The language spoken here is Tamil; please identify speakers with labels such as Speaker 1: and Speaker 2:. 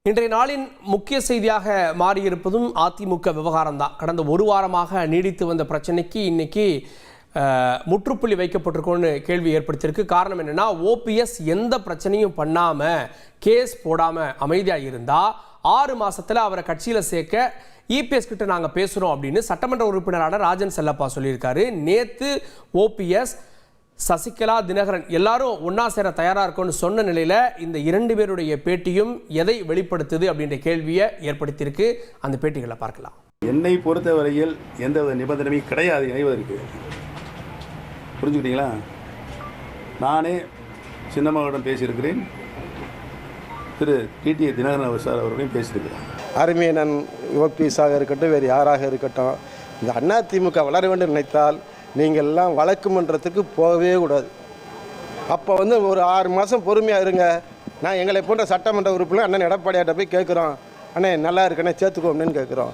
Speaker 1: இன்றைய நாளின் முக்கிய செய்தியாக மாறியிருப்பதும் அதிமுக விவகாரம் தான். கடந்த ஒரு வாரமாக நீடித்து வந்த பிரச்சனைக்கு இன்னைக்கு முற்றுப்புள்ளி வைக்கப்பட்டிருக்கோன்னு கேள்வி ஏற்படுத்தியிருக்கு. காரணம் என்னன்னா, ஓபிஎஸ் எந்த பிரச்சனையும் பண்ணாம கேஸ் போடாம அமைதியா இருந்தா 6 மாசத்துல அவரை கட்சியில சேர்க்க இபிஎஸ் கிட்ட நாங்க பேசுறோம் அப்படின்னு சட்டமன்ற உறுப்பினரான ராஜன் செல்லப்பா சொல்லியிருக்காரு. நேத்து ஓபிஎஸ், சசிகலா, தினகரன் எல்லாரும் ஒன்னா சேர தயாரா இருக்கும்னு சொன்ன நிலையில இந்த 2 பேருடைய பேட்டியும் எதை வெளிப்படுத்துது அப்படின்ற கேள்வியை ஏற்படுத்தியிருக்கு. அந்த பேட்டிகளை பார்க்கலாம்.
Speaker 2: என்னை பொறுத்தவரையில் எந்த நிபந்தனையும் கிடையாது இணைவதற்கு. புரிஞ்சுக்கிட்டீங்களா? நானே சின்னம்மாவிடம் பேசியிருக்கிறேன், திரு டிடி தினகரன் சார் அவர்களையும் பேசியிருக்கிறேன்.
Speaker 3: அருமையனன் ஓபிஎஸ்ஸாக இருக்கட்டும், வேறு யாராக இருக்கட்டும், இந்த அதிமுக வளர வேண்டும் நினைத்தால் நீங்கள் எல்லாம் வழக்கு மன்றத்துக்கு போகவே கூடாது. அப்போ ஒரு 6 மாதம் பொறுமையாக இருங்க. நான் எங்களை போன்ற சட்டமன்ற உறுப்பினர் அண்ணன் எடப்பாடியாட்ட போய் கேட்குறோம், அண்ணே நல்லா இருக்கண்ணே சேர்த்துக்கோம்னு கேட்குறோம்.